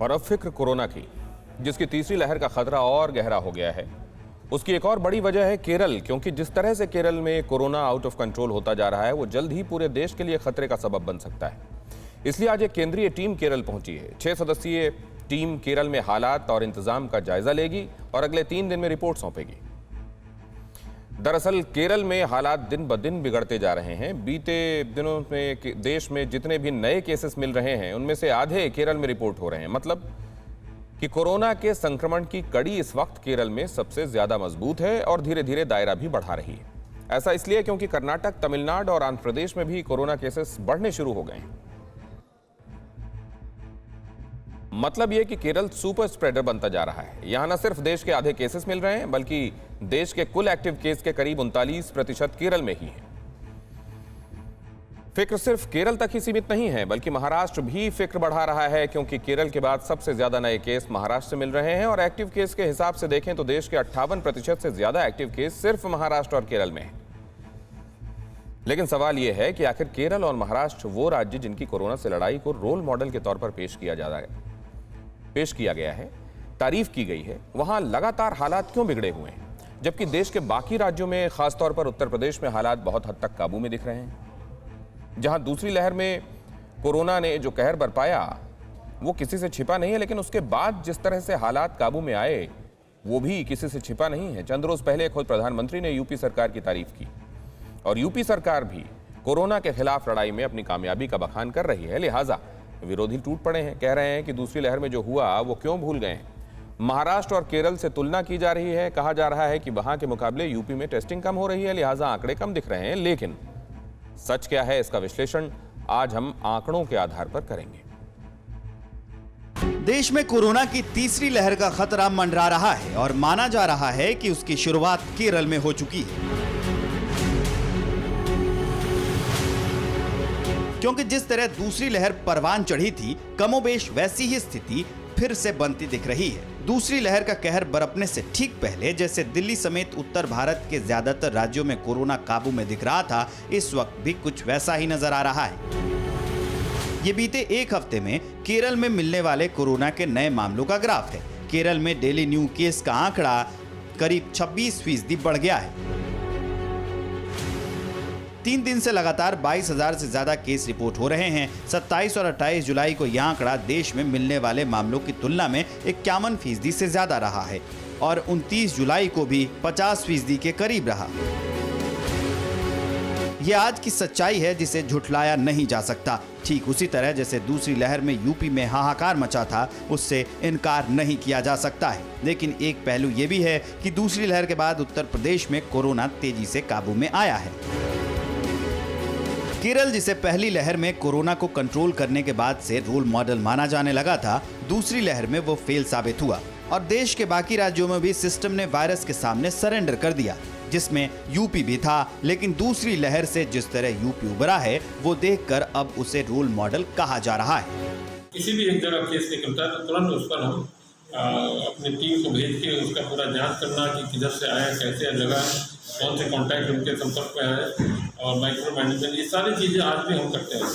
और अब फिक्र कोरोना की, जिसकी तीसरी लहर का खतरा और गहरा हो गया है। उसकी एक और बड़ी वजह है केरल, क्योंकि जिस तरह से केरल में कोरोना आउट ऑफ कंट्रोल होता जा रहा है वो जल्द ही पूरे देश के लिए खतरे का सबब बन सकता है। इसलिए आज एक केंद्रीय टीम केरल पहुंची है। 6 सदस्यीय टीम केरल में हालात और इंतजाम का जायजा लेगी और अगले 3 दिन में रिपोर्ट सौंपेगी। दरअसल केरल में हालात दिन ब दिन बिगड़ते जा रहे हैं। बीते दिनों में देश में जितने भी नए केसेस मिल रहे हैं उनमें से आधे केरल में रिपोर्ट हो रहे हैं। मतलब कि कोरोना के संक्रमण की कड़ी इस वक्त केरल में सबसे ज्यादा मजबूत है और धीरे धीरे दायरा भी बढ़ा रही है। ऐसा इसलिए क्योंकि कर्नाटक, तमिलनाडु और आंध्र प्रदेश में भी कोरोना केसेस बढ़ने शुरू हो गए हैं। मतलब यह कि केरल सुपर स्प्रेडर बनता जा रहा है। यहां न सिर्फ देश के आधे केसेस मिल रहे हैं, बल्कि देश के कुल एक्टिव केस के करीब 39% केरल में ही है। फिक्र सिर्फ केरल तक ही सीमित नहीं है, बल्कि महाराष्ट्र भी फिक्र बढ़ा रहा है, क्योंकि केरल के बाद सबसे ज्यादा नए केस महाराष्ट्र से मिल रहे हैं और एक्टिव केस के हिसाब से देखें तो देश के 58% से ज्यादा एक्टिव केस सिर्फ महाराष्ट्र और केरल में है। लेकिन सवाल यह है कि आखिर केरल और महाराष्ट्र वो राज्य जिनकी कोरोना से लड़ाई को रोल मॉडल के तौर पर पेश किया गया है, तारीफ की गई है, वहां लगातार हालात क्यों बिगड़े हुए हैं, जबकि देश के बाकी राज्यों में, खासतौर पर उत्तर प्रदेश में हालात बहुत हद तक काबू में दिख रहे हैं। जहां दूसरी लहर में कोरोना ने जो कहर बरपाया वो किसी से छिपा नहीं है, लेकिन उसके बाद जिस तरह से हालात काबू में आए वो भी किसी से छिपा नहीं है। चंद रोज पहले खुद प्रधानमंत्री ने यूपी सरकार की तारीफ की और यूपी सरकार भी कोरोना के खिलाफ लड़ाई में अपनी कामयाबी का बखान कर रही है। लिहाजा विरोधी टूट पड़े हैं, कह रहे हैं कि दूसरी लहर में जो हुआ वो क्यों भूल गए हैं। महाराष्ट्र और केरल से तुलना की जा रही है, कहा जा रहा है कि वहां के मुकाबले यूपी में टेस्टिंग कम हो रही है, लिहाजा आंकड़े कम दिख रहे हैं। लेकिन सच क्या है, इसका विश्लेषण आज हम आंकड़ों के आधार पर करेंगे। देश में कोरोना की तीसरी लहर का खतरा मंडरा रहा है और माना जा रहा है कि उसकी शुरुआत केरल में हो चुकी है, क्योंकि जिस तरह दूसरी लहर परवान चढ़ी थी, कमोबेश वैसी ही स्थिति फिर से बनती दिख रही है। दूसरी लहर का कहर बरपने से ठीक पहले जैसे दिल्ली समेत उत्तर भारत के ज्यादातर राज्यों में कोरोना काबू में दिख रहा था, इस वक्त भी कुछ वैसा ही नजर आ रहा है। ये बीते एक हफ्ते में केरल में मिलने वाले कोरोना के नए मामलों का ग्राफ है। केरल में डेली न्यू केस का आंकड़ा करीब 26% बढ़ गया है। 3 दिन से लगातार 22,000 से ज्यादा केस रिपोर्ट हो रहे हैं। 27 और 28 जुलाई को यह आंकड़ा देश में मिलने वाले मामलों की तुलना में 51% से ज्यादा रहा है और 29 जुलाई को भी 50% के करीब रहा। यह आज की सच्चाई है जिसे झुठलाया नहीं जा सकता। ठीक उसी तरह जैसे दूसरी लहर में यूपी में हाहाकार मचा था, उससे इनकार नहीं किया जा सकता है। लेकिन एक पहलू यह भी है कि दूसरी लहर के बाद उत्तर प्रदेश में कोरोना तेजी से काबू में आया है। केरल, जिसे पहली लहर में कोरोना को कंट्रोल करने के बाद से रोल मॉडल माना जाने लगा था, दूसरी लहर में वो फेल साबित हुआ और देश के बाकी राज्यों में भी सिस्टम ने वायरस के सामने सरेंडर कर दिया, जिसमें यूपी भी था। लेकिन दूसरी लहर से जिस तरह यूपी उभरा है वो देखकर अब उसे रोल मॉडल कहा जा रहा है। किसी भी एक जगह केस निकलता है तो तुरंत उस पर हम अपनी टीम को भेज के उसका पूरा जांच करना कि किधर से आया, कैसे लगा, कौन से कॉन्टैक्ट उनके संपर्क में आए और माइक्रो मैनेजमेंट, ये सारी चीजें आज भी हम करते हैं।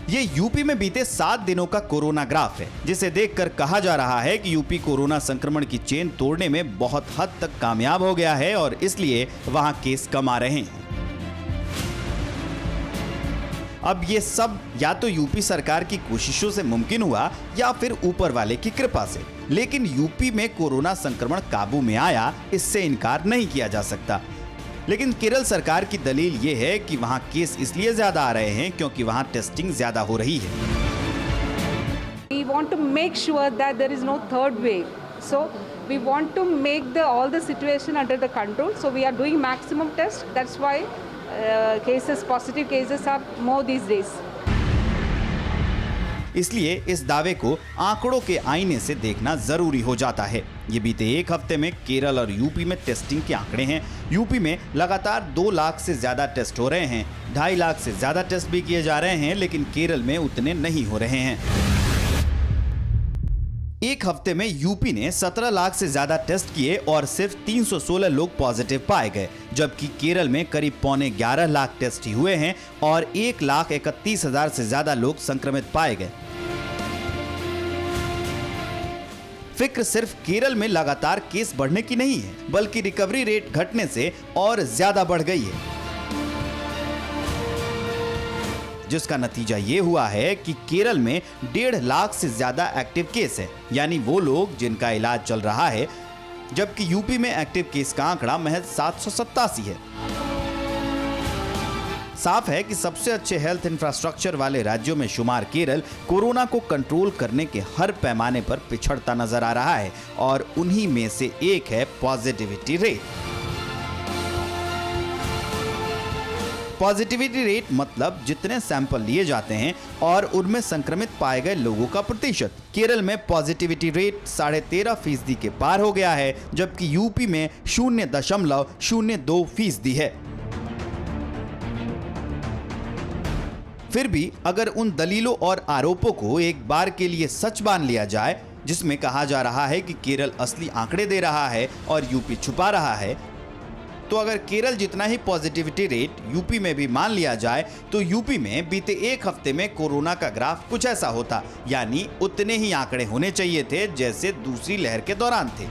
ये यूपी में बीते 7 दिनों का कोरोना ग्राफ है, जिसे देखकर कहा जा रहा है कि यूपी कोरोना संक्रमण की चेन तोड़ने में बहुत हद तक कामयाब हो गया है और इसलिए वहां केस कम आ रहे हैं। अब ये सब या तो यूपी सरकार की कोशिशों से मुमकिन हुआ या फिर ऊपर वाले की कृपा से। लेकिन यूपी में कोरोना संक्रमण काबू में आया, इससे इनकार नहीं किया जा सकता। लेकिन केरल सरकार की दलील ये है कि वहां केस इसलिए ज्यादा आ रहे हैं क्योंकि वहां टेस्टिंग ज्यादा हो रही है। We want to make sure that there is no third wave. So we want to make all the situation under the control. So we are doing maximum tests. That's why positive cases are more these days. इसलिए इस दावे को आंकड़ों के आईने से देखना जरूरी हो जाता है। ये बीते एक हफ्ते में केरल और यूपी में टेस्टिंग के आंकड़े हैं। यूपी में लगातार 2 लाख से ज्यादा टेस्ट हो रहे हैं, 2.5 लाख से ज्यादा टेस्ट भी किए जा रहे हैं, लेकिन केरल में उतने नहीं हो रहे हैं। एक हफ्ते में यूपी ने 17 लाख से ज्यादा टेस्ट किए और सिर्फ 316 लोग पॉजिटिव पाए गए, जबकि केरल में करीब 11.25 लाख टेस्ट ही हुए हैं और 1,31,000 से ज्यादा लोग संक्रमित पाए गए। फिक्र सिर्फ केरल में लगातार केस बढ़ने की नहीं है, बल्कि रिकवरी रेट घटने से और ज्यादा बढ़ गई है, जिसका नतीजा ये हुआ है कि केरल में 1.5 लाख से ज्यादा एक्टिव केस है, यानी वो लोग जिनका इलाज चल रहा है, जबकि यूपी में एक्टिव केस का आंकड़ा महज 787 है। साफ है कि सबसे अच्छे हेल्थ इंफ्रास्ट्रक्चर वाले राज्यों में शुमार केरल कोरोना को कंट्रोल करने के हर पैमाने पर पिछड़ता नजर आ रहा है और उन्हीं में से एक है पॉजिटिविटी रेट। पॉजिटिविटी रेट मतलब जितने सैंपल लिए जाते हैं और उनमें संक्रमित पाए गए लोगों का प्रतिशत। केरल में पॉजिटिविटी रेट 13.5% के पार हो गया है, जबकि यूपी में 0.02% है। फिर भी अगर उन दलीलों और आरोपों को एक बार के लिए सच मान लिया जाए, जिसमें कहा जा रहा है कि केरल असली आंकड़े दे रहा है और यूपी छुपा रहा है, तो अगर केरल जितना ही पॉजिटिविटी रेट यूपी में भी मान लिया जाए तो यूपी में बीते एक हफ्ते में कोरोना का ग्राफ कुछ ऐसा होता, यानी उतने ही आंकड़े होने चाहिए थे जैसे दूसरी लहर के दौरान थे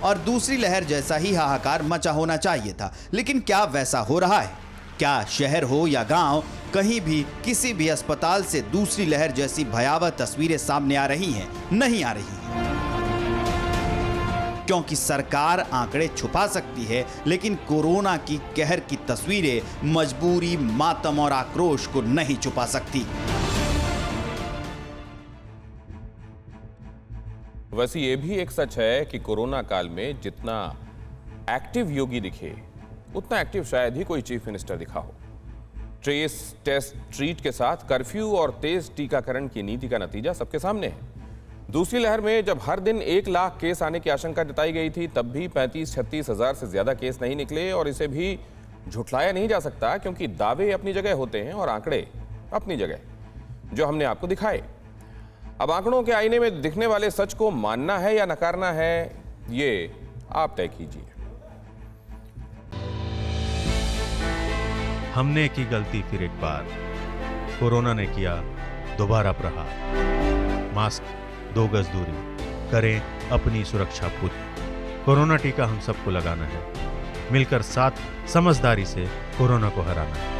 और दूसरी लहर जैसा ही हाहाकार मचा होना चाहिए था। लेकिन क्या वैसा हो रहा है? क्या शहर हो या गांव, कहीं भी किसी भी अस्पताल से दूसरी लहर जैसी भयावह तस्वीरें सामने आ रही हैं? नहीं आ रही हैं। क्योंकि सरकार आंकड़े छुपा सकती है, लेकिन कोरोना की कहर की तस्वीरें मजबूरी, मातम और आक्रोश को नहीं छुपा सकती। वैसे ये भी एक सच है कि कोरोना काल में जितना एक्टिव योगी दिखे, उतना एक्टिव शायद ही कोई चीफ मिनिस्टर दिखा हो। ट्रेस, टेस्ट, ट्रीट के साथ कर्फ्यू और तेज टीकाकरण की नीति का नतीजा सबके सामने है। दूसरी लहर में जब हर दिन 1 लाख केस आने की आशंका जताई गई थी, तब भी 35-36 हजार से ज्यादा केस नहीं निकले और इसे भी झुठलाया नहीं जा सकता, क्योंकि दावे अपनी जगह होते हैं और आंकड़े अपनी जगह, जो हमने आपको दिखाए। अब आंकड़ों के आईने में दिखने वाले सच को मानना है या नकारना है, ये आप तय कीजिए। हमने की गलती फिर एक बार, कोरोना ने किया दोबारा प्रहार। मास्क, 2 गज दूरी, करें अपनी सुरक्षा पूरी। कोरोना टीका हम सबको लगाना है, मिलकर साथ समझदारी से कोरोना को हराना है।